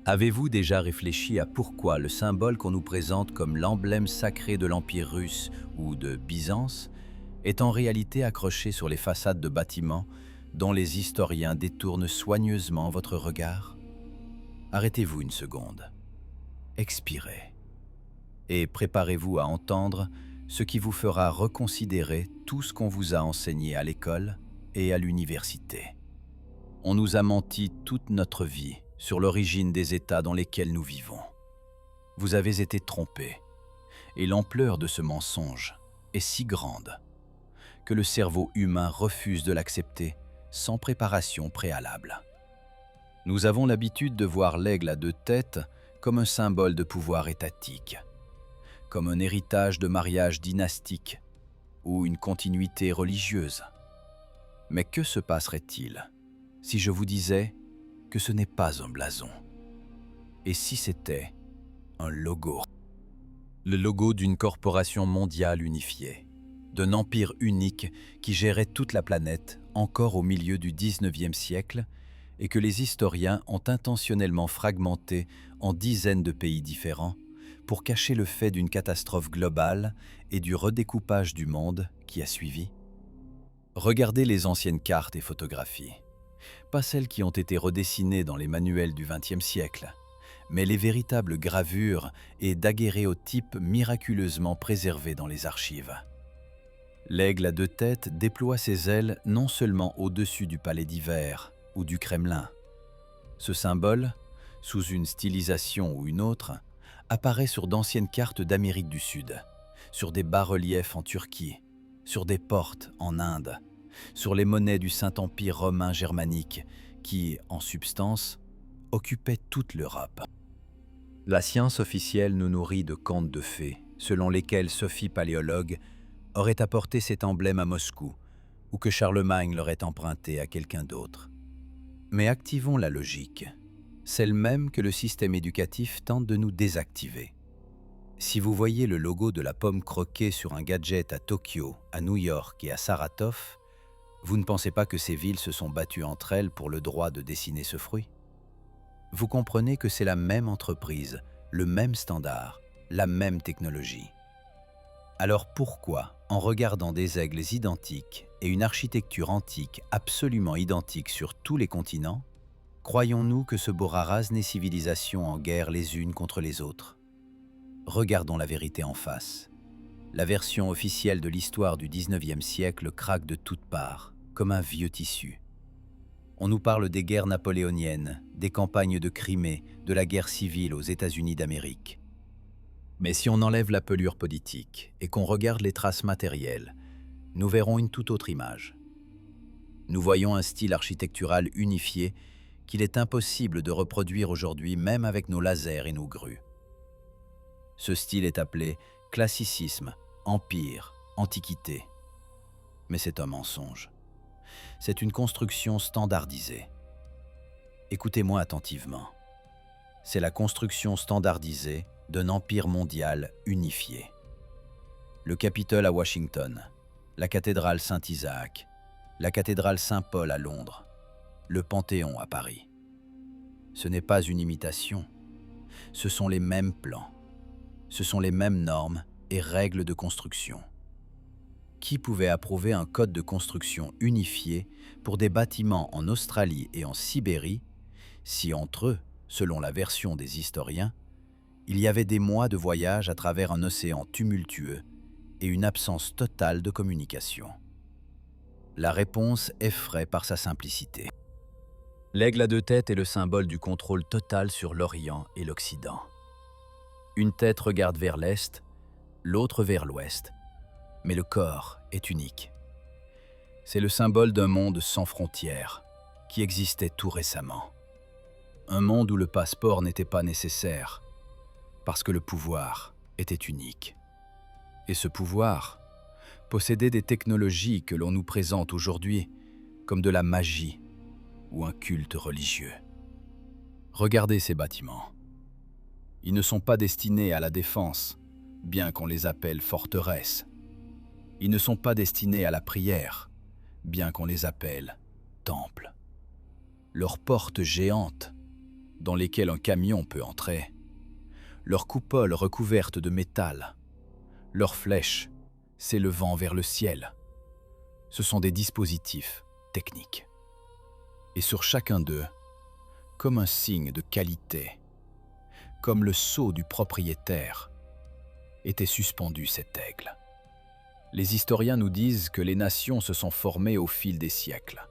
Avez-vous déjà réfléchi à pourquoi le symbole qu'on nous présente comme l'emblème sacré de l'Empire russe ou de Byzance est en réalité accroché sur les façades de bâtiments dont les historiens détournent soigneusement votre regard? Arrêtez-vous une seconde, expirez et préparez-vous à entendre ce qui vous fera reconsidérer tout ce qu'on vous a enseigné à l'école et à l'université. On nous a menti toute notre vie sur l'origine des États dans lesquels nous vivons. Vous avez été trompés, et l'ampleur de ce mensonge est si grande que le cerveau humain refuse de l'accepter sans préparation préalable. Nous avons l'habitude de voir l'aigle à deux têtes comme un symbole de pouvoir étatique, comme un héritage de mariage dynastique ou une continuité religieuse. Mais que se passerait-il si je vous disais que ce n'est pas un blason? Et si c'était un logo? Le logo d'une corporation mondiale unifiée, d'un empire unique qui gérait toute la planète encore au milieu du 19e siècle et que les historiens ont intentionnellement fragmenté en dizaines de pays différents pour cacher le fait d'une catastrophe globale et du redécoupage du monde qui a suivi. Regardez les anciennes cartes et photographies. Pas celles qui ont été redessinées dans les manuels du XXe siècle, mais les véritables gravures et daguerréotypes miraculeusement préservés dans les archives. L'aigle à deux têtes déploie ses ailes non seulement au-dessus du palais d'hiver ou du Kremlin. Ce symbole, sous une stylisation ou une autre, apparaît sur d'anciennes cartes d'Amérique du Sud, sur des bas-reliefs en Turquie, sur des portes en Inde, sur les monnaies du Saint-Empire romain germanique qui, en substance, occupait toute l'Europe. La science officielle nous nourrit de contes de fées, selon lesquels Sophie Paléologue aurait apporté cet emblème à Moscou ou que Charlemagne l'aurait emprunté à quelqu'un d'autre. Mais activons la logique, celle même que le système éducatif tente de nous désactiver. Si vous voyez le logo de la pomme croquée sur un gadget à Tokyo, à New York et à Saratov, vous ne pensez pas que ces villes se sont battues entre elles pour le droit de dessiner ce fruit? Vous comprenez que c'est la même entreprise, le même standard, la même technologie. Alors pourquoi, en regardant des aigles identiques et une architecture antique absolument identique sur tous les continents, croyons-nous que ce beau rase n'est civilisation en guerre les unes contre les autres? Regardons la vérité en face. La version officielle de l'histoire du 19e siècle craque de toutes parts, comme un vieux tissu. On nous parle des guerres napoléoniennes, des campagnes de Crimée, de la guerre civile aux États-Unis d'Amérique. Mais si on enlève la pelure politique et qu'on regarde les traces matérielles, nous verrons une toute autre image. Nous voyons un style architectural unifié qu'il est impossible de reproduire aujourd'hui même avec nos lasers et nos grues. Ce style est appelé classicisme, empire, antiquité. Mais c'est un mensonge. C'est une construction standardisée. Écoutez-moi attentivement. C'est la construction standardisée d'un empire mondial unifié. Le Capitole à Washington, la cathédrale Saint-Isaac, la cathédrale Saint-Paul à Londres, le Panthéon à Paris. Ce n'est pas une imitation. Ce sont les mêmes plans. Ce sont les mêmes normes et règles de construction. Qui pouvait approuver un code de construction unifié pour des bâtiments en Australie et en Sibérie si entre eux, selon la version des historiens, il y avait des mois de voyage à travers un océan tumultueux et une absence totale de communication? La réponse effraie par sa simplicité. L'aigle à deux têtes est le symbole du contrôle total sur l'Orient et l'Occident. Une tête regarde vers l'Est, l'autre vers l'Ouest, mais le corps est unique. C'est le symbole d'un monde sans frontières, qui existait tout récemment. Un monde où le passeport n'était pas nécessaire, parce que le pouvoir était unique. Et ce pouvoir possédait des technologies que l'on nous présente aujourd'hui comme de la magie ou un culte religieux. Regardez ces bâtiments. Ils ne sont pas destinés à la défense, bien qu'on les appelle forteresses. Ils ne sont pas destinés à la prière, bien qu'on les appelle temples. Leurs portes géantes dans lesquels un camion peut entrer, leurs coupoles recouvertes de métal, leurs flèches s'élevant vers le ciel. Ce sont des dispositifs techniques. Et sur chacun d'eux, comme un signe de qualité, comme le sceau du propriétaire, était suspendu cet aigle. Les historiens nous disent que les nations se sont formées au fil des siècles,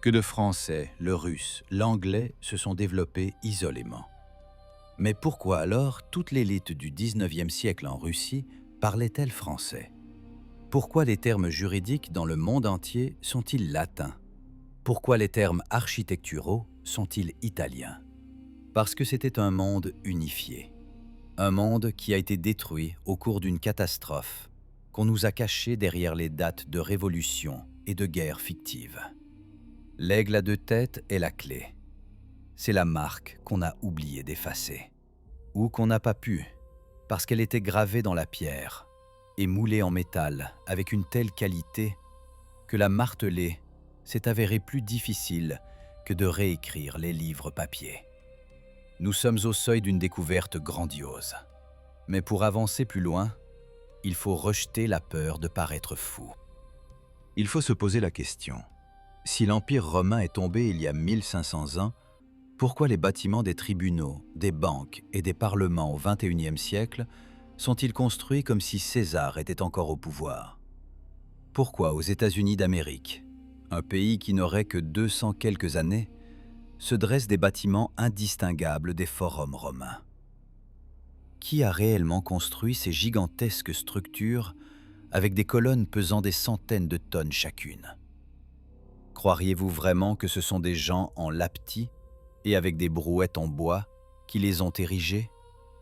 que le français, le russe, l'anglais se sont développés isolément. Mais pourquoi alors toute l'élite du 19e siècle en Russie parlait-elle français? Pourquoi les termes juridiques dans le monde entier sont-ils latins? Pourquoi les termes architecturaux sont-ils italiens? Parce que c'était un monde unifié. Un monde qui a été détruit au cours d'une catastrophe qu'on nous a caché derrière les dates de révolution et de guerre fictives. L'aigle à deux têtes est la clé. C'est la marque qu'on a oublié d'effacer. Ou qu'on n'a pas pu, parce qu'elle était gravée dans la pierre et moulée en métal avec une telle qualité que la marteler s'est avéré plus difficile que de réécrire les livres papier. Nous sommes au seuil d'une découverte grandiose. Mais pour avancer plus loin, il faut rejeter la peur de paraître fou. Il faut se poser la question. Si l'Empire romain est tombé il y a 1500 ans, pourquoi les bâtiments des tribunaux, des banques et des parlements au XXIe siècle sont-ils construits comme si César était encore au pouvoir? Pourquoi aux États-Unis d'Amérique, un pays qui n'aurait que 200 quelques années, se dressent des bâtiments indistinguables des forums romains? Qui a réellement construit ces gigantesques structures avec des colonnes pesant des centaines de tonnes chacune? Croiriez-vous vraiment que ce sont des gens en laptis et avec des brouettes en bois qui les ont érigées,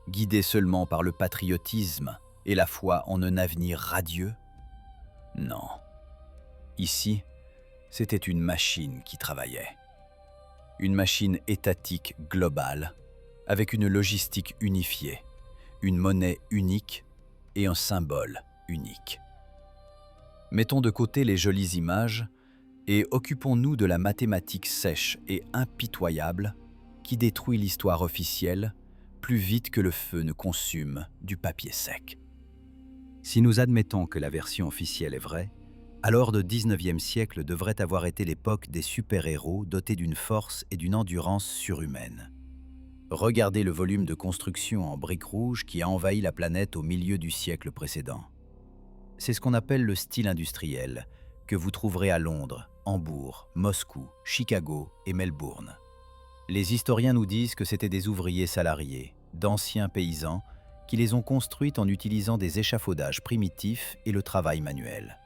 guidés seulement par le patriotisme et la foi en un avenir radieux? Non. Ici, c'était une machine qui travaillait. Une machine étatique globale, avec une logistique unifiée, une monnaie unique et un symbole unique. Mettons de côté les jolies images et occupons-nous de la mathématique sèche et impitoyable qui détruit l'histoire officielle plus vite que le feu ne consume du papier sec. Si nous admettons que la version officielle est vraie, alors le 19e siècle devrait avoir été l'époque des super-héros dotés d'une force et d'une endurance surhumaines. Regardez le volume de construction en briques rouges qui a envahi la planète au milieu du siècle précédent. C'est ce qu'on appelle le style industriel, que vous trouverez à Londres, Hambourg, Moscou, Chicago et Melbourne. Les historiens nous disent que c'étaient des ouvriers salariés, d'anciens paysans, qui les ont construites en utilisant des échafaudages primitifs et le travail manuel.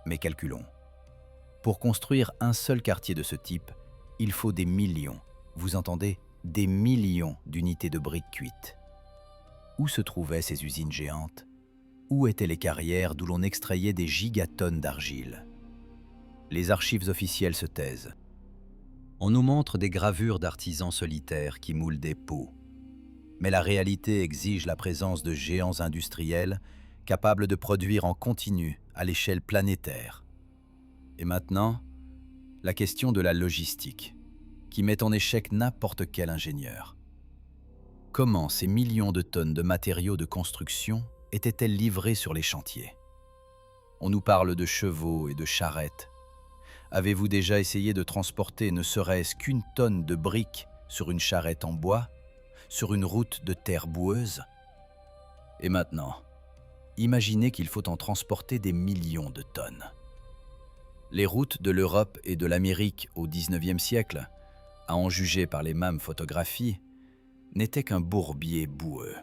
Mais calculons. Pour construire un seul quartier de ce type, il faut des millions, vous entendez, des millions d'unités de briques cuites. Où se trouvaient ces usines géantes? Où étaient les carrières d'où l'on extrayait des gigatonnes d'argile? Les archives officielles se taisent. On nous montre des gravures d'artisans solitaires qui moulent des pots. Mais la réalité exige la présence de géants industriels capables de produire en continu à l'échelle planétaire. Et maintenant, la question de la logistique, qui met en échec n'importe quel ingénieur. Comment ces millions de tonnes de matériaux de construction étaient-elles livrées sur les chantiers? On nous parle de chevaux et de charrettes. Avez-vous déjà essayé de transporter ne serait-ce qu'une tonne de briques sur une charrette en bois, sur une route de terre boueuse? Et maintenant, imaginez qu'il faut en transporter des millions de tonnes. Les routes de l'Europe et de l'Amérique au XIXe siècle, à en juger par les mêmes photographies, n'étaient qu'un bourbier boueux.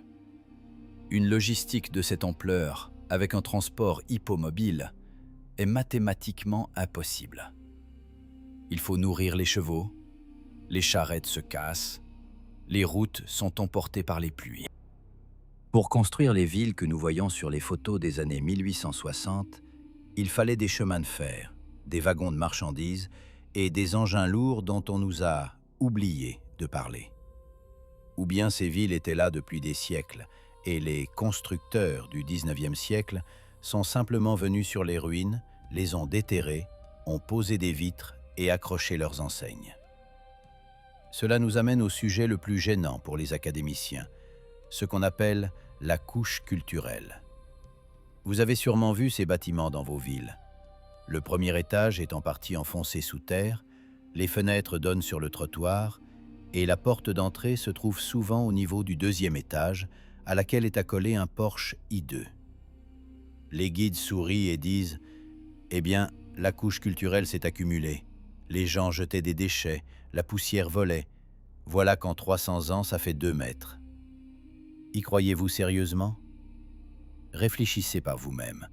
Une logistique de cette ampleur, avec un transport hippomobile, est mathématiquement impossible. Il faut nourrir les chevaux, les charrettes se cassent, les routes sont emportées par les pluies. Pour construire les villes que nous voyons sur les photos des années 1860, il fallait des chemins de fer, des wagons de marchandises et des engins lourds dont on nous a oublié de parler. Ou bien ces villes étaient là depuis des siècles et les constructeurs du 19e siècle sont simplement venus sur les ruines, les ont déterrées, ont posé des vitres et accroché leurs enseignes. Cela nous amène au sujet le plus gênant pour les académiciens, ce qu'on appelle la couche culturelle. Vous avez sûrement vu ces bâtiments dans vos villes. Le premier étage est en partie enfoncé sous terre, les fenêtres donnent sur le trottoir et la porte d'entrée se trouve souvent au niveau du deuxième étage, à laquelle est accolé un porche hideux. Les guides sourient et disent « Eh bien, la couche culturelle s'est accumulée. Les gens jetaient des déchets, la poussière volait. Voilà qu'en 300 ans, ça fait 2 mètres. » Y croyez-vous sérieusement? Réfléchissez par vous-même.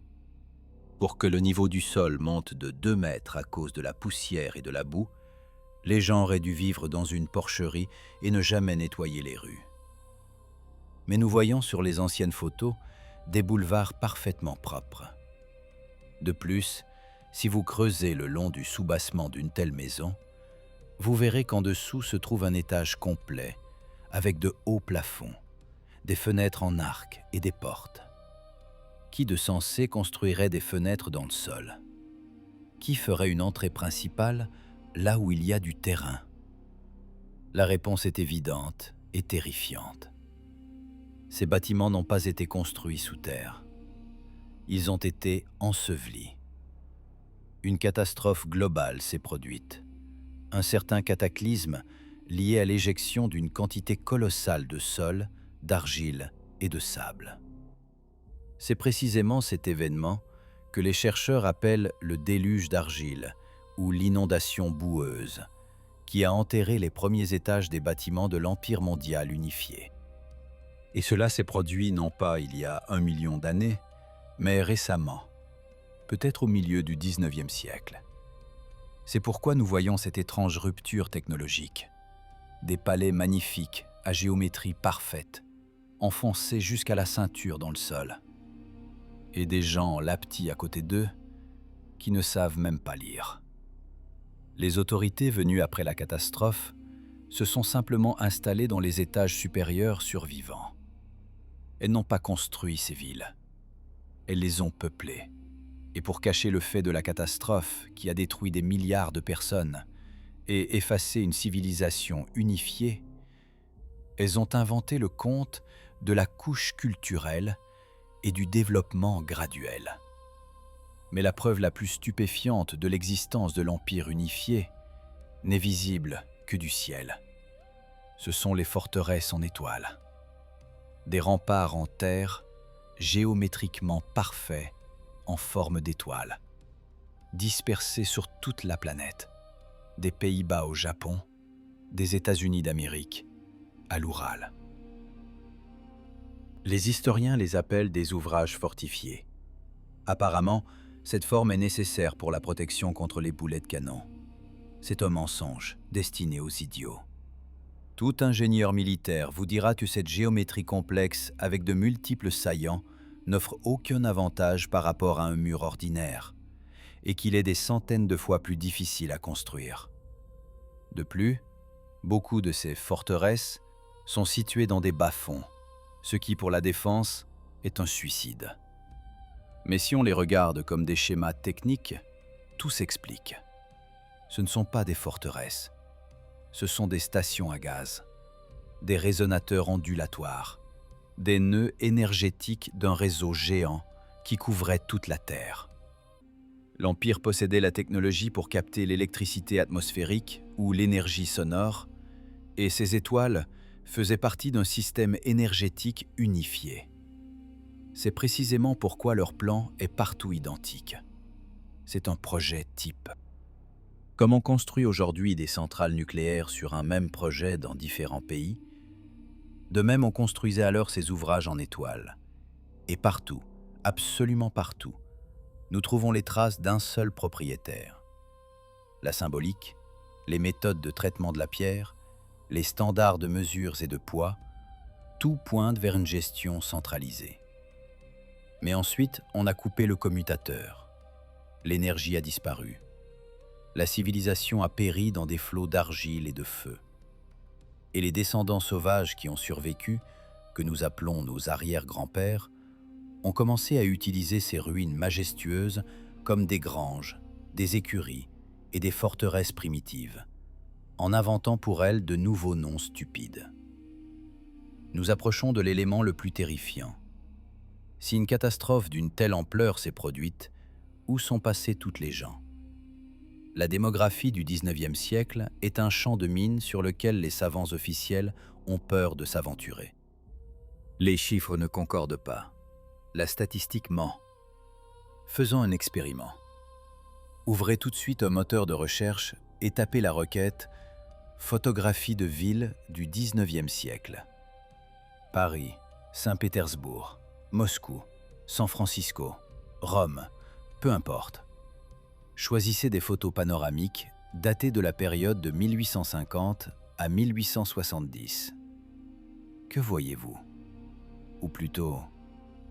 Pour que le niveau du sol monte de 2 mètres à cause de la poussière et de la boue, les gens auraient dû vivre dans une porcherie et ne jamais nettoyer les rues. Mais nous voyons sur les anciennes photos des boulevards parfaitement propres. De plus, si vous creusez le long du soubassement d'une telle maison, vous verrez qu'en dessous se trouve un étage complet, avec de hauts plafonds, des fenêtres en arc et des portes. Qui de sensé construirait des fenêtres dans le sol? Qui ferait une entrée principale là où il y a du terrain? La réponse est évidente et terrifiante. Ces bâtiments n'ont pas été construits sous terre. Ils ont été ensevelis. Une catastrophe globale s'est produite. Un certain cataclysme lié à l'éjection d'une quantité colossale de sol, d'argile et de sable. C'est précisément cet événement que les chercheurs appellent le déluge d'argile ou l'inondation boueuse, qui a enterré les premiers étages des bâtiments de l'Empire mondial unifié. Et cela s'est produit non pas il y a 1 million d'années, mais récemment, peut-être au milieu du 19e siècle. C'est pourquoi nous voyons cette étrange rupture technologique. Des palais magnifiques, à géométrie parfaite, enfoncés jusqu'à la ceinture dans le sol. Et des gens laptis à côté d'eux qui ne savent même pas lire. Les autorités venues après la catastrophe se sont simplement installées dans les étages supérieurs survivants. Elles n'ont pas construit ces villes. Elles les ont peuplées. Et pour cacher le fait de la catastrophe qui a détruit des milliards de personnes et effacé une civilisation unifiée, elles ont inventé le conte de la couche culturelle et du développement graduel. Mais la preuve la plus stupéfiante de l'existence de l'Empire unifié n'est visible que du ciel. Ce sont les forteresses en étoiles. Des remparts en terre, géométriquement parfaits, en forme d'étoiles, dispersés sur toute la planète, des Pays-Bas au Japon, des États-Unis d'Amérique à l'Oural. Les historiens les appellent des ouvrages fortifiés. Apparemment, cette forme est nécessaire pour la protection contre les boulets de canon. C'est un mensonge destiné aux idiots. Tout ingénieur militaire vous dira que cette géométrie complexe avec de multiples saillants n'offre aucun avantage par rapport à un mur ordinaire et qu'il est des centaines de fois plus difficile à construire. De plus, beaucoup de ces forteresses sont situées dans des bas-fonds, ce qui pour la défense est un suicide. Mais si on les regarde comme des schémas techniques, tout s'explique. Ce ne sont pas des forteresses, ce sont des stations à gaz, des résonateurs ondulatoires, des nœuds énergétiques d'un réseau géant qui couvrait toute la Terre. L'Empire possédait la technologie pour capter l'électricité atmosphérique ou l'énergie sonore, et ces étoiles faisaient partie d'un système énergétique unifié. C'est précisément pourquoi leur plan est partout identique. C'est un projet type. Comme on construit aujourd'hui des centrales nucléaires sur un même projet dans différents pays, de même on construisait alors ces ouvrages en étoiles. Et partout, absolument partout, nous trouvons les traces d'un seul propriétaire. La symbolique, les méthodes de traitement de la pierre, les standards de mesures et de poids, tout pointe vers une gestion centralisée. Mais ensuite, on a coupé le commutateur. L'énergie a disparu. La civilisation a péri dans des flots d'argile et de feu. Et les descendants sauvages qui ont survécu, que nous appelons nos arrière-grands-pères, ont commencé à utiliser ces ruines majestueuses comme des granges, des écuries et des forteresses primitives. en inventant pour elles de nouveaux noms stupides. Nous approchons de l'élément le plus terrifiant. Si une catastrophe d'une telle ampleur s'est produite, où sont passées toutes les gens? La démographie du XIXe siècle est un champ de mines sur lequel les savants officiels ont peur de s'aventurer. Les chiffres ne concordent pas. La statistique ment. Faisons un expériment. Ouvrez tout de suite un moteur de recherche et tapez la requête « Photographie de villes du XIXe siècle ». Paris, Saint-Pétersbourg, Moscou, San Francisco, Rome, peu importe. Choisissez des photos panoramiques datées de la période de 1850 à 1870. Que voyez-vous? Ou plutôt,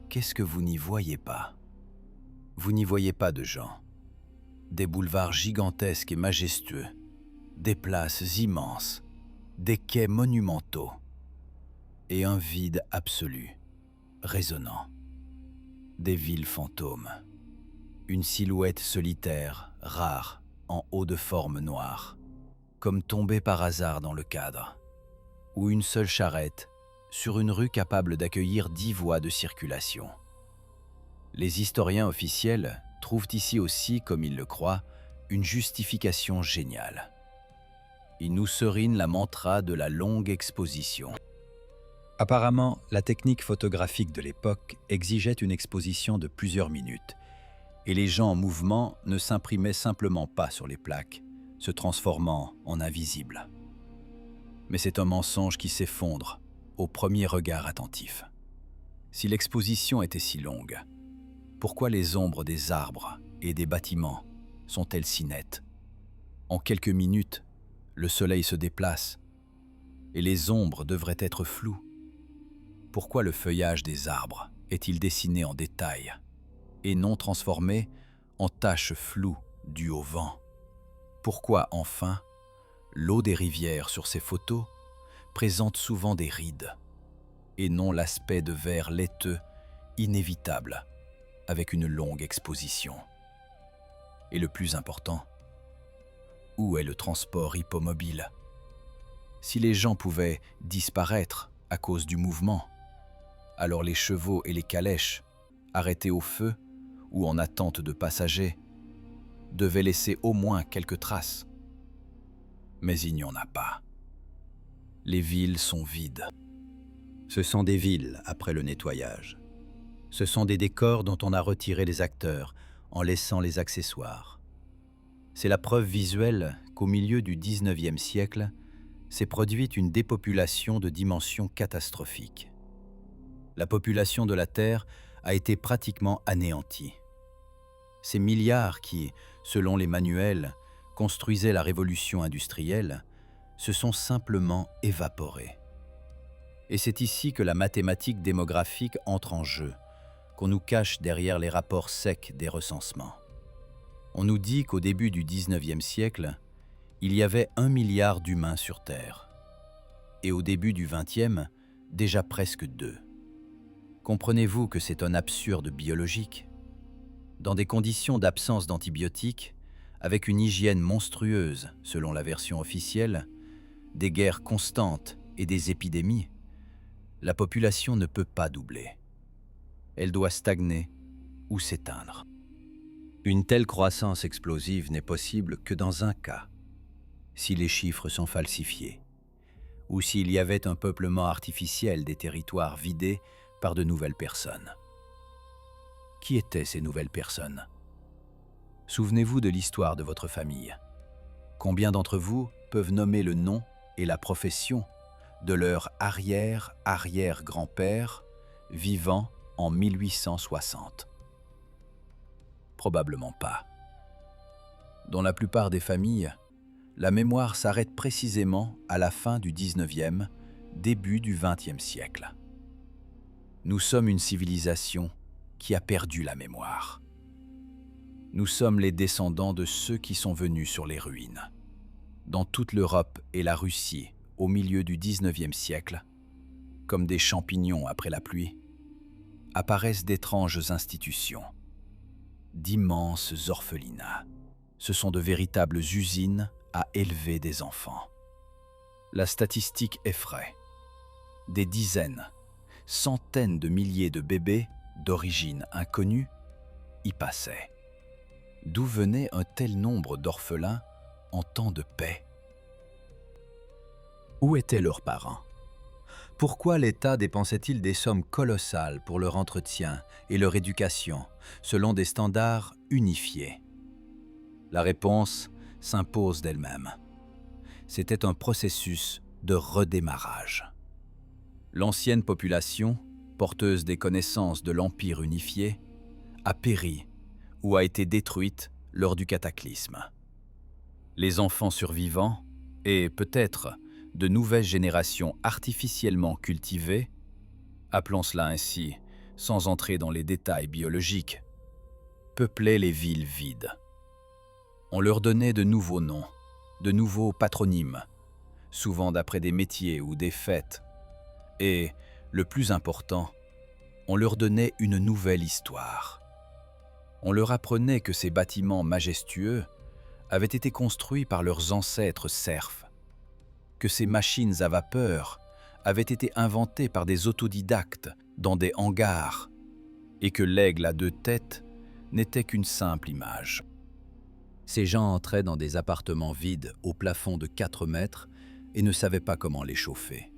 qu'est-ce que vous n'y voyez pas? Vous n'y voyez pas de gens. Des boulevards gigantesques et majestueux, des places immenses, des quais monumentaux, et un vide absolu, résonnant. Des villes fantômes, une silhouette solitaire, rare, en haut de forme noire, comme tombée par hasard dans le cadre, ou une seule charrette sur une rue capable d'accueillir 10 voies de circulation. Les historiens officiels trouvent ici aussi, comme ils le croient, une justification géniale. Ils nous serinent la mantra de la longue exposition. Apparemment, la technique photographique de l'époque exigeait une exposition de plusieurs minutes, et les gens en mouvement ne s'imprimaient simplement pas sur les plaques, se transformant en invisibles. Mais c'est un mensonge qui s'effondre au premier regard attentif. Si l'exposition était si longue, pourquoi les ombres des arbres et des bâtiments sont-elles si nettes? En quelques minutes, le soleil se déplace et les ombres devraient être floues. Pourquoi le feuillage des arbres est-il dessiné en détail et non transformé en taches floues dues au vent? Pourquoi, enfin, l'eau des rivières sur ces photos présente souvent des rides et non l'aspect de verre laiteux inévitable avec une longue exposition? Et le plus important, où est le transport hippomobile? Si les gens pouvaient disparaître à cause du mouvement, alors les chevaux et les calèches, arrêtés au feu ou en attente de passagers, devaient laisser au moins quelques traces. Mais il n'y en a pas. Les villes sont vides. Ce sont des villes après le nettoyage. Ce sont des décors dont on a retiré les acteurs en laissant les accessoires. C'est la preuve visuelle qu'au milieu du XIXe siècle s'est produite une dépopulation de dimensions catastrophiques. La population de la Terre a été pratiquement anéantie. Ces milliards qui, selon les manuels, construisaient la révolution industrielle, se sont simplement évaporés. Et c'est ici que la mathématique démographique entre en jeu, qu'on nous cache derrière les rapports secs des recensements. On nous dit qu'au début du XIXe siècle, il y avait 1 milliard d'humains sur Terre. Et au début du XXe, déjà presque 2. Comprenez-vous que c'est un absurde biologique? Dans des conditions d'absence d'antibiotiques, avec une hygiène monstrueuse selon la version officielle, des guerres constantes et des épidémies, la population ne peut pas doubler. Elle doit stagner ou s'éteindre. Une telle croissance explosive n'est possible que dans un cas, si les chiffres sont falsifiés, ou s'il y avait un peuplement artificiel des territoires vidés par de nouvelles personnes. Qui étaient ces nouvelles personnes? Souvenez-vous de l'histoire de votre famille. Combien d'entre vous peuvent nommer le nom et la profession de leur arrière-arrière-grand-père vivant en 1860? Probablement pas. Dans la plupart des familles, la mémoire s'arrête précisément à la fin du XIXe, début du XXe siècle. Nous sommes une civilisation qui a perdu la mémoire. Nous sommes les descendants de ceux qui sont venus sur les ruines. Dans toute l'Europe et la Russie, au milieu du XIXe siècle, comme des champignons après la pluie, apparaissent d'étranges institutions, d'immenses orphelinats. Ce sont de véritables usines à élever des enfants. La statistique effraie. Des dizaines, centaines de milliers de bébés d'origine inconnue y passaient. D'où venait un tel nombre d'orphelins en temps de paix? Où étaient leurs parents? Pourquoi l'État dépensait-il des sommes colossales pour leur entretien et leur éducation, selon des standards unifiés? La réponse s'impose d'elle-même. C'était un processus de redémarrage. L'ancienne population, porteuse des connaissances de l'Empire unifié, a péri ou a été détruite lors du cataclysme. Les enfants survivants et peut-être de nouvelles générations artificiellement cultivées, appelons cela ainsi sans entrer dans les détails biologiques, peuplaient les villes vides. On leur donnait de nouveaux noms, de nouveaux patronymes, souvent d'après des métiers ou des fêtes, et, le plus important, on leur donnait une nouvelle histoire. On leur apprenait que ces bâtiments majestueux avaient été construits par leurs ancêtres serfs, que ces machines à vapeur avaient été inventées par des autodidactes dans des hangars, et que l'aigle à 2 têtes n'était qu'une simple image. Ces gens entraient dans des appartements vides au plafond de 4 mètres et ne savaient pas comment les chauffer.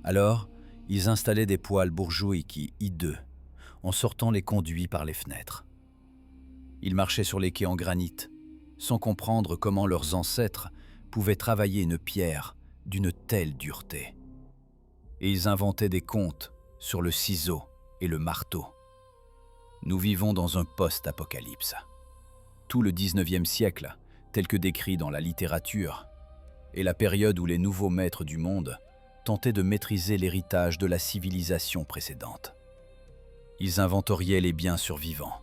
Alors, ils installaient des poêles bourgeois qui, hideux, en sortant les conduits par les fenêtres. Ils marchaient sur les quais en granit, sans comprendre comment leurs ancêtres pouvaient travailler une pierre d'une telle dureté. Et ils inventaient des contes sur le ciseau et le marteau. Nous vivons dans un post-apocalypse. Tout le 19e siècle, tel que décrit dans la littérature, est la période où les nouveaux maîtres du monde tentaient de maîtriser l'héritage de la civilisation précédente. Ils inventoriaient les biens survivants,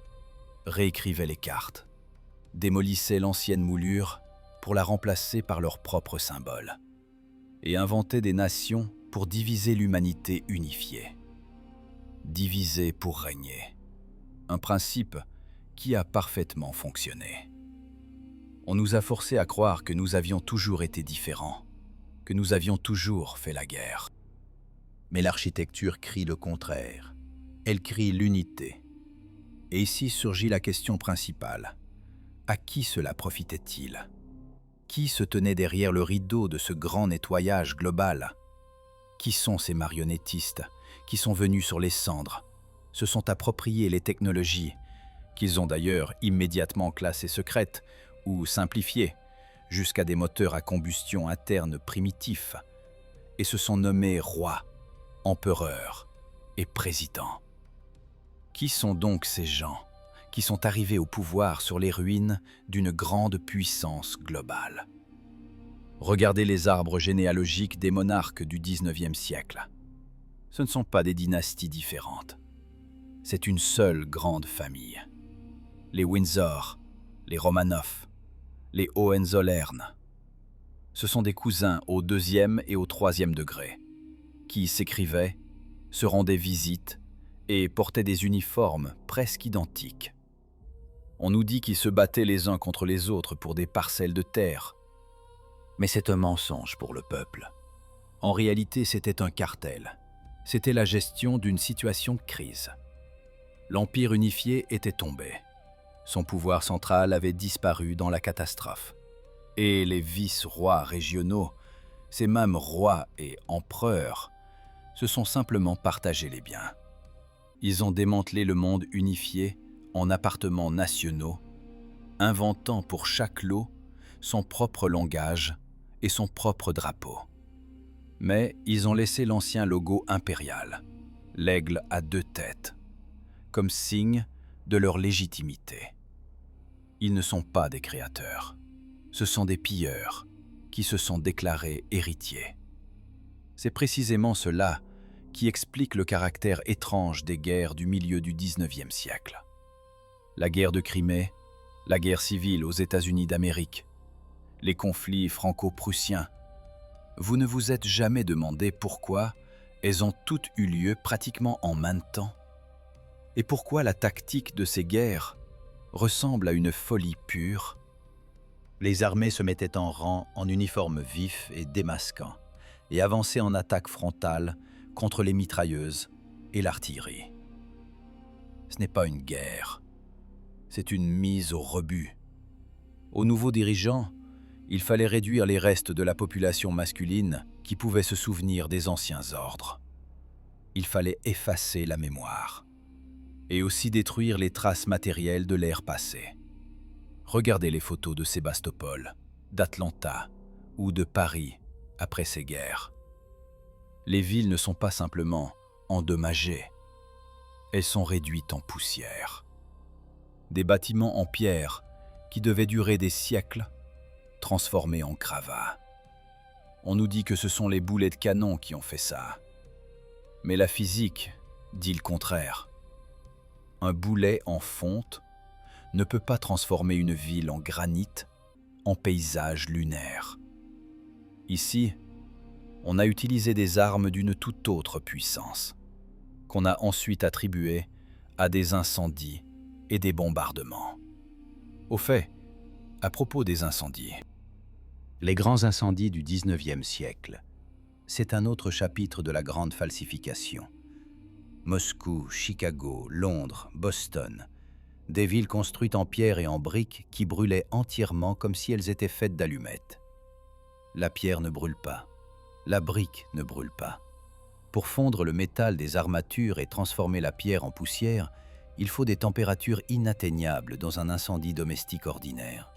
réécrivaient les cartes, démolissaient l'ancienne moulure pour la remplacer par leurs propres symboles, et inventaient des nations pour diviser l'humanité unifiée. Diviser pour régner. Un principe qui a parfaitement fonctionné. On nous a forcés à croire que nous avions toujours été différents, que nous avions toujours fait la guerre. Mais l'architecture crie le contraire. Elle crie l'unité. Et ici surgit la question principale. À qui cela profitait-il? Qui se tenait derrière le rideau de ce grand nettoyage global? Qui sont ces marionnettistes qui sont venus sur les cendres, se sont appropriés les technologies, qu'ils ont d'ailleurs immédiatement classées secrètes ou simplifiées, jusqu'à des moteurs à combustion interne primitifs, et se sont nommés rois, empereurs et présidents? Qui sont donc ces gens qui sont arrivés au pouvoir sur les ruines d'une grande puissance globale? Regardez les arbres généalogiques des monarques du 19e siècle. Ce ne sont pas des dynasties différentes. C'est une seule grande famille. Les Windsor, les Romanov, les Hohenzollern. Ce sont des cousins au 2e et au 3e degré, qui s'écrivaient, se rendaient visite et portaient des uniformes presque identiques. On nous dit qu'ils se battaient les uns contre les autres pour des parcelles de terre. Mais c'est un mensonge pour le peuple. En réalité, c'était un cartel. C'était la gestion d'une situation de crise. L'Empire unifié était tombé. Son pouvoir central avait disparu dans la catastrophe. Et les vice-rois régionaux, ces mêmes rois et empereurs, se sont simplement partagés les biens. Ils ont démantelé le monde unifié en appartements nationaux, inventant pour chaque lot son propre langage et son propre drapeau. Mais ils ont laissé l'ancien logo impérial, l'aigle à 2 têtes, comme signe de leur légitimité. Ils ne sont pas des créateurs, ce sont des pilleurs qui se sont déclarés héritiers. C'est précisément cela qui explique le caractère étrange des guerres du milieu du 19e siècle. La guerre de Crimée, la guerre civile aux États-Unis d'Amérique, les conflits franco-prussiens. Vous ne vous êtes jamais demandé pourquoi elles ont toutes eu lieu pratiquement en même temps? Et pourquoi la tactique de ces guerres ressemble à une folie pure? Les armées se mettaient en rang en uniforme vif et démasquant, et avançaient en attaque frontale contre les mitrailleuses et l'artillerie. Ce n'est pas une guerre, c'est une mise au rebut. Aux nouveaux dirigeants, il fallait réduire les restes de la population masculine qui pouvait se souvenir des anciens ordres. Il fallait effacer la mémoire et aussi détruire les traces matérielles de l'ère passée. Regardez les photos de Sébastopol, d'Atlanta ou de Paris après ces guerres. Les villes ne sont pas simplement endommagées, elles sont réduites en poussière. Des bâtiments en pierre qui devaient durer des siècles, transformés en gravats. On nous dit que ce sont les boulets de canon qui ont fait ça. Mais la physique dit le contraire. Un boulet en fonte ne peut pas transformer une ville en granit, en paysage lunaire. Ici, on a utilisé des armes d'une toute autre puissance, qu'on a ensuite attribuées à des incendies et des bombardements. Au fait, à propos des incendies, les grands incendies du XIXe siècle, c'est un autre chapitre de la grande falsification. Moscou, Chicago, Londres, Boston, des villes construites en pierre et en briques qui brûlaient entièrement comme si elles étaient faites d'allumettes. La pierre ne brûle pas, la brique ne brûle pas. Pour fondre le métal des armatures et transformer la pierre en poussière, il faut des températures inatteignables dans un incendie domestique ordinaire.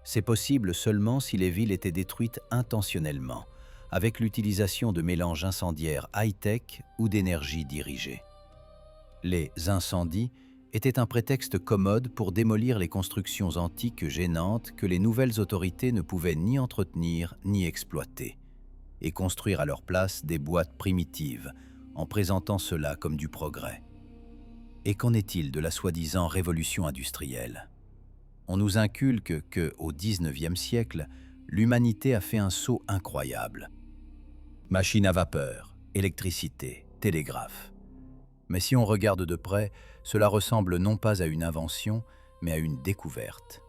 C'est possible seulement si les villes étaient détruites intentionnellement, avec l'utilisation de mélanges incendiaires high-tech ou d'énergie dirigée. Les incendies étaient un prétexte commode pour démolir les constructions antiques gênantes que les nouvelles autorités ne pouvaient ni entretenir ni exploiter, et construire à leur place des boîtes primitives, en présentant cela comme du progrès. Et qu'en est-il de la soi-disant révolution industrielle ? On nous inculque qu'au XIXe siècle, l'humanité a fait un saut incroyable. Machines à vapeur, électricité, télégraphe. Mais si on regarde de près, cela ressemble non pas à une invention, mais à une découverte.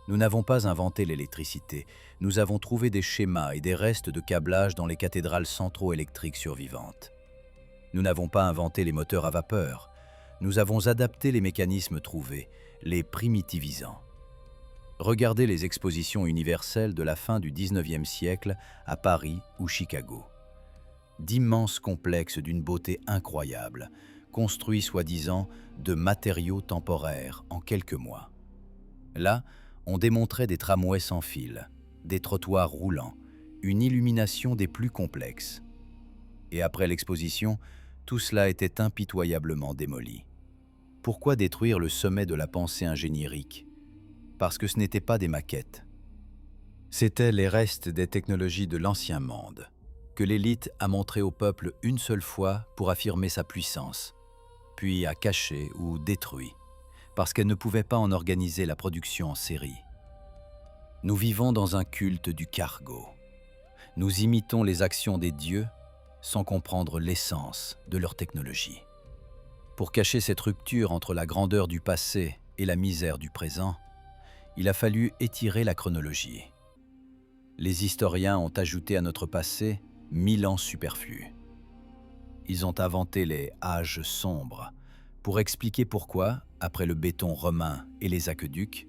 Nous n'avons pas inventé l'électricité, nous avons trouvé des schémas et des restes de câblage dans les cathédrales centro-électriques survivantes. Nous n'avons pas inventé les moteurs à vapeur, nous avons adapté les mécanismes trouvés, les primitivisant. Regardez les expositions universelles de la fin du XIXe siècle à Paris ou Chicago. D'immenses complexes d'une beauté incroyable, construits soi-disant de matériaux temporaires en quelques mois. Là, on démontrait des tramways sans fil, des trottoirs roulants, une illumination des plus complexes. Et après l'exposition, tout cela était impitoyablement démoli. Pourquoi détruire le sommet de la pensée ingénierique ? Parce que ce n'étaient pas des maquettes. C'étaient les restes des technologies de l'ancien monde, que l'élite a montré au peuple une seule fois pour affirmer sa puissance, puis a caché ou détruit, parce qu'elle ne pouvait pas en organiser la production en série. Nous vivons dans un culte du cargo. Nous imitons les actions des dieux sans comprendre l'essence de leur technologie. Pour cacher cette rupture entre la grandeur du passé et la misère du présent, il a fallu étirer la chronologie. Les historiens ont ajouté à notre passé 1000 ans superflus. Ils ont inventé les âges sombres pour expliquer pourquoi, après le béton romain et les aqueducs,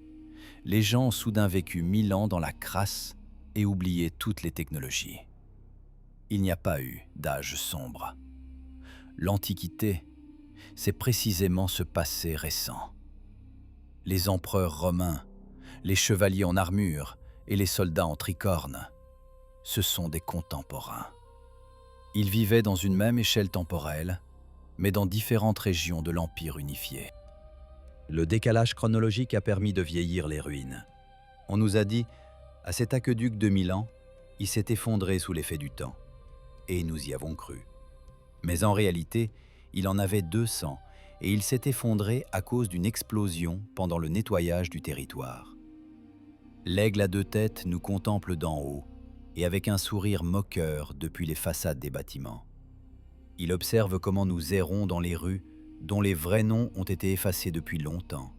les gens ont soudain vécu 1000 ans dans la crasse et oublié toutes les technologies. Il n'y a pas eu d'âge sombre. L'Antiquité, c'est précisément ce passé récent. Les empereurs romains, les chevaliers en armure et les soldats en tricorne, ce sont des contemporains. Ils vivaient dans une même échelle temporelle, mais dans différentes régions de l'Empire unifié. Le décalage chronologique a permis de vieillir les ruines. On nous a dit, à cet aqueduc de Milan, il s'est effondré sous l'effet du temps. Et nous y avons cru. Mais en réalité, il en avait 200 et il s'est effondré à cause d'une explosion pendant le nettoyage du territoire. L'aigle à 2 têtes nous contemple d'en haut et avec un sourire moqueur depuis les façades des bâtiments. Il observe comment nous errons dans les rues dont les vrais noms ont été effacés depuis longtemps.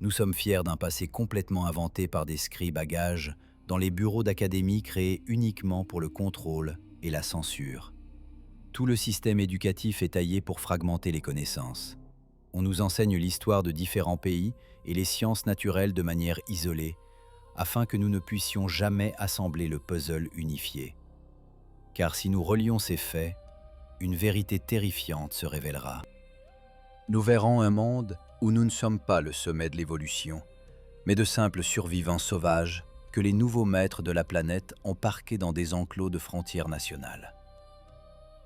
Nous sommes fiers d'un passé complètement inventé par des scribes à gages dans les bureaux d'académie créés uniquement pour le contrôle et la censure. Tout le système éducatif est taillé pour fragmenter les connaissances. On nous enseigne l'histoire de différents pays et les sciences naturelles de manière isolée, afin que nous ne puissions jamais assembler le puzzle unifié. Car si nous relions ces faits, une vérité terrifiante se révélera. Nous verrons un monde où nous ne sommes pas le sommet de l'évolution, mais de simples survivants sauvages que les nouveaux maîtres de la planète ont parqués dans des enclos de frontières nationales.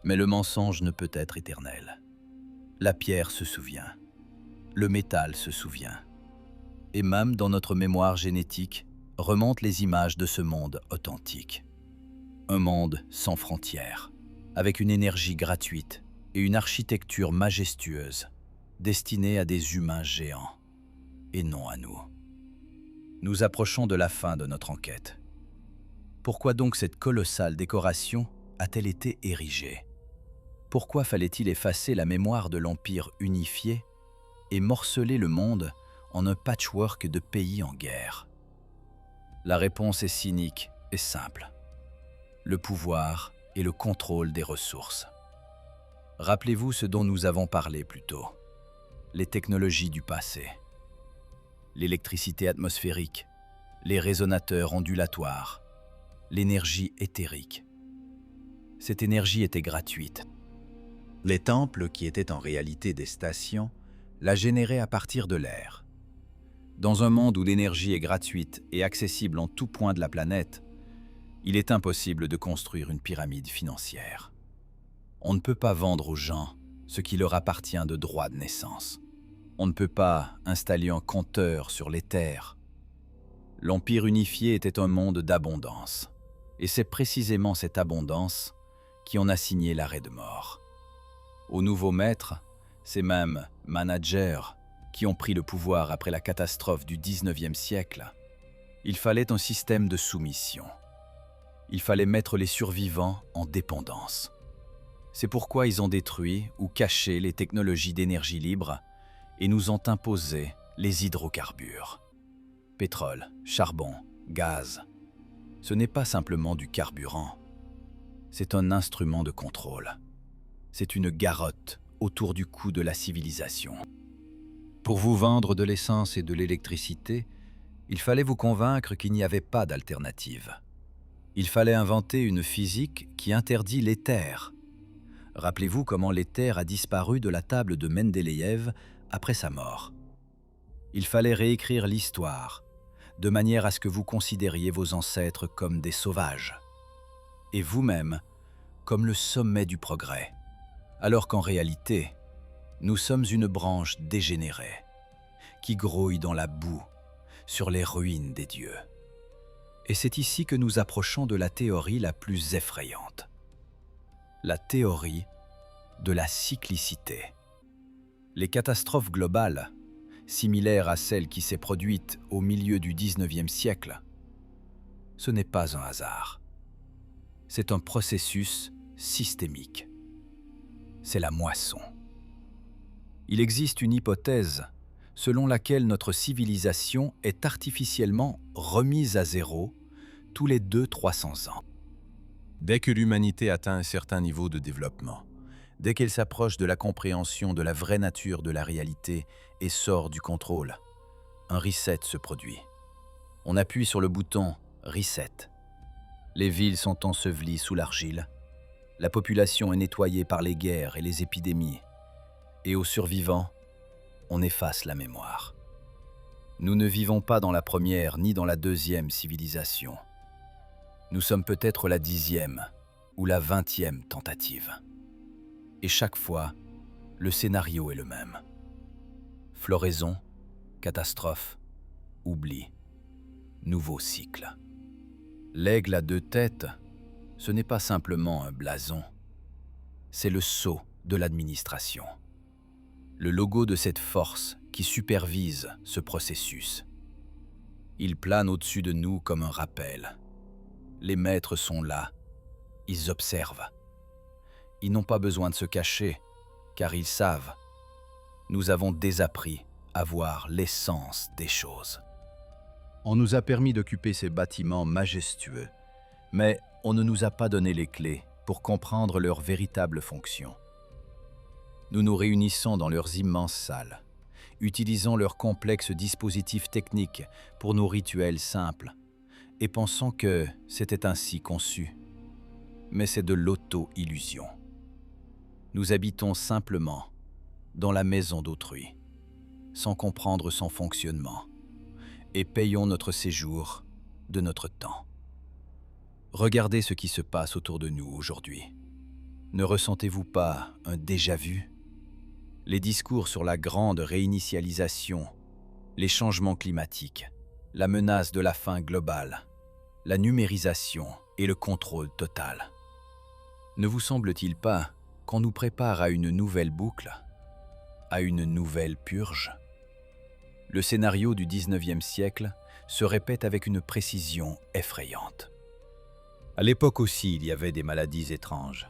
Mais le mensonge ne peut être éternel. La pierre se souvient, le métal se souvient, et même dans notre mémoire génétique remontent les images de ce monde authentique. Un monde sans frontières, avec une énergie gratuite et une architecture majestueuse, destinée à des humains géants, et non à nous. Nous approchons de la fin de notre enquête. Pourquoi donc cette colossale décoration a-t-elle été érigée? Pourquoi fallait-il effacer la mémoire de l'Empire unifié et morceler le monde en un patchwork de pays en guerre? La réponse est cynique et simple. Le pouvoir et le contrôle des ressources. Rappelez-vous ce dont nous avons parlé plus tôt. Les technologies du passé. L'électricité atmosphérique, les résonateurs ondulatoires, l'énergie éthérique. Cette énergie était gratuite. Les temples, qui étaient en réalité des stations, la généraient à partir de l'air. Dans un monde où l'énergie est gratuite et accessible en tout point de la planète, il est impossible de construire une pyramide financière. On ne peut pas vendre aux gens ce qui leur appartient de droit de naissance. On ne peut pas installer un compteur sur les terres. L'Empire unifié était un monde d'abondance, et c'est précisément cette abondance qui en a signé l'arrêt de mort. Aux nouveaux maîtres, ces mêmes managers qui ont pris le pouvoir après la catastrophe du 19e siècle, il fallait un système de soumission. Il fallait mettre les survivants en dépendance. C'est pourquoi ils ont détruit ou caché les technologies d'énergie libre et nous ont imposé les hydrocarbures. Pétrole, charbon, gaz. Ce n'est pas simplement du carburant. C'est un instrument de contrôle. C'est une garrotte autour du cou de la civilisation. Pour vous vendre de l'essence et de l'électricité, il fallait vous convaincre qu'il n'y avait pas d'alternative. Il fallait inventer une physique qui interdit l'éther. Rappelez-vous comment l'éther a disparu de la table de Mendeleïev après sa mort. Il fallait réécrire l'histoire, de manière à ce que vous considériez vos ancêtres comme des sauvages, et vous-même comme le sommet du progrès, alors qu'en réalité, nous sommes une branche dégénérée, qui grouille dans la boue, sur les ruines des dieux. Et c'est ici que nous approchons de la théorie la plus effrayante. La théorie de la cyclicité. Les catastrophes globales, similaires à celle qui s'est produite au milieu du 19e siècle, ce n'est pas un hasard. C'est un processus systémique. C'est la moisson. Il existe une hypothèse selon laquelle notre civilisation est artificiellement remise à zéro tous les 200-300 ans. Dès que l'humanité atteint un certain niveau de développement, dès qu'elle s'approche de la compréhension de la vraie nature de la réalité et sort du contrôle, un reset se produit. On appuie sur le bouton « Reset ». Les villes sont ensevelies sous l'argile, la population est nettoyée par les guerres et les épidémies, et aux survivants, on efface la mémoire. Nous ne vivons pas dans la première ni dans la deuxième civilisation. Nous sommes peut-être la 10e ou la 20e tentative. Et chaque fois, le scénario est le même. Floraison, catastrophe, oubli, nouveau cycle. L'aigle à 2 têtes, ce n'est pas simplement un blason, c'est le sceau de l'administration. Le logo de cette force qui supervise ce processus. Il plane au-dessus de nous comme un rappel. Les maîtres sont là, ils observent. Ils n'ont pas besoin de se cacher, car ils savent. Nous avons désappris à voir l'essence des choses. On nous a permis d'occuper ces bâtiments majestueux, mais on ne nous a pas donné les clés pour comprendre leur véritable fonction. Nous nous réunissons dans leurs immenses salles, utilisons leurs complexes dispositifs techniques pour nos rituels simples, et pensons que c'était ainsi conçu. Mais c'est de l'auto-illusion. Nous habitons simplement dans la maison d'autrui, sans comprendre son fonctionnement, et payons notre séjour de notre temps. Regardez ce qui se passe autour de nous aujourd'hui. Ne ressentez-vous pas un déjà-vu? Les discours sur la grande réinitialisation, les changements climatiques, la menace de la faim globale, la numérisation et le contrôle total. Ne vous semble-t-il pas qu'on nous prépare à une nouvelle boucle, à une nouvelle purge? Le scénario du 19e siècle se répète avec une précision effrayante. À l'époque aussi, il y avait des maladies étranges.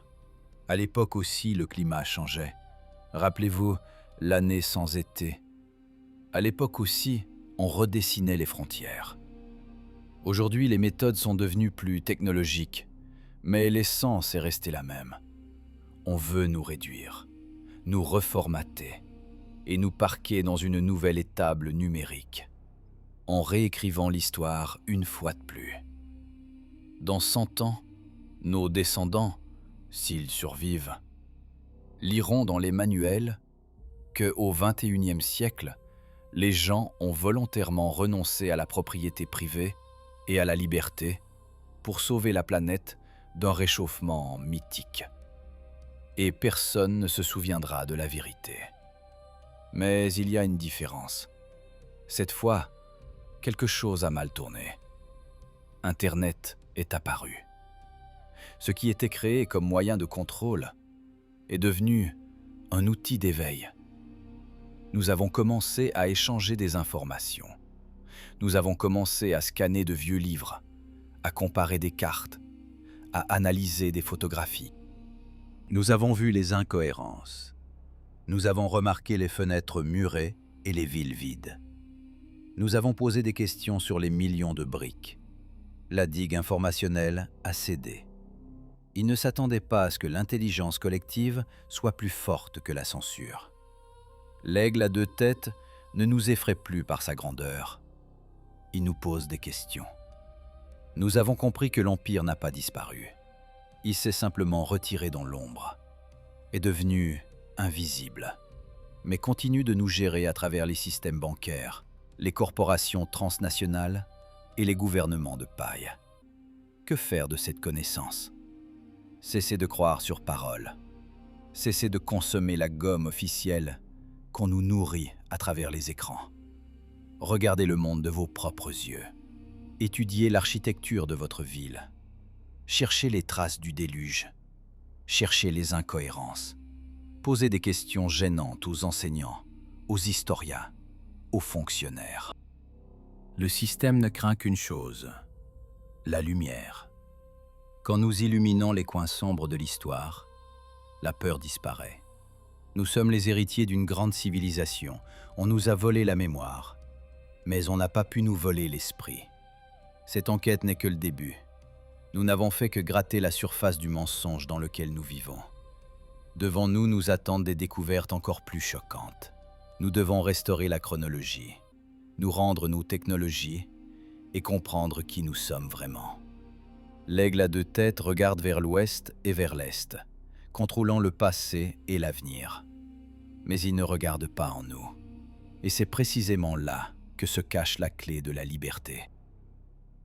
À l'époque aussi, le climat changeait. Rappelez-vous, l'année sans été. À l'époque aussi, on redessinait les frontières. Aujourd'hui, les méthodes sont devenues plus technologiques, mais l'essence est restée la même. On veut nous réduire, nous reformater et nous parquer dans une nouvelle étable numérique, en réécrivant l'histoire une fois de plus. Dans 100 ans, nos descendants, s'ils survivent, liront dans les manuels qu'au XXIe siècle, les gens ont volontairement renoncé à la propriété privée et à la liberté pour sauver la planète d'un réchauffement mythique. Et personne ne se souviendra de la vérité. Mais il y a une différence. Cette fois, quelque chose a mal tourné. Internet est apparu. Ce qui était créé comme moyen de contrôle est devenu un outil d'éveil. Nous avons commencé à échanger des informations. Nous avons commencé à scanner de vieux livres, à comparer des cartes, à analyser des photographies. Nous avons vu les incohérences. Nous avons remarqué les fenêtres murées et les villes vides. Nous avons posé des questions sur les millions de briques. La digue informationnelle a cédé. Ils ne s'attendaient pas à ce que l'intelligence collective soit plus forte que la censure. L'aigle à 2 têtes ne nous effraie plus par sa grandeur. Il nous pose des questions. Nous avons compris que l'Empire n'a pas disparu. Il s'est simplement retiré dans l'ombre, est devenu invisible, mais continue de nous gérer à travers les systèmes bancaires, les corporations transnationales et les gouvernements de paille. Que faire de cette connaissance ? Cessez de croire sur parole. Cessez de consommer la gomme officielle qu'on nous nourrit à travers les écrans. Regardez le monde de vos propres yeux. Étudiez l'architecture de votre ville. Cherchez les traces du déluge. Cherchez les incohérences. Posez des questions gênantes aux enseignants, aux historiens, aux fonctionnaires. Le système ne craint qu'une chose, la lumière. Quand nous illuminons les coins sombres de l'histoire, la peur disparaît. Nous sommes les héritiers d'une grande civilisation. On nous a volé la mémoire, mais on n'a pas pu nous voler l'esprit. Cette enquête n'est que le début. Nous n'avons fait que gratter la surface du mensonge dans lequel nous vivons. Devant nous, nous attendent des découvertes encore plus choquantes. Nous devons restaurer la chronologie, nous rendre nos technologies et comprendre qui nous sommes vraiment. L'aigle à 2 têtes regarde vers l'ouest et vers l'est, contrôlant le passé et l'avenir. Mais il ne regarde pas en nous. Et c'est précisément là que se cache la clé de la liberté.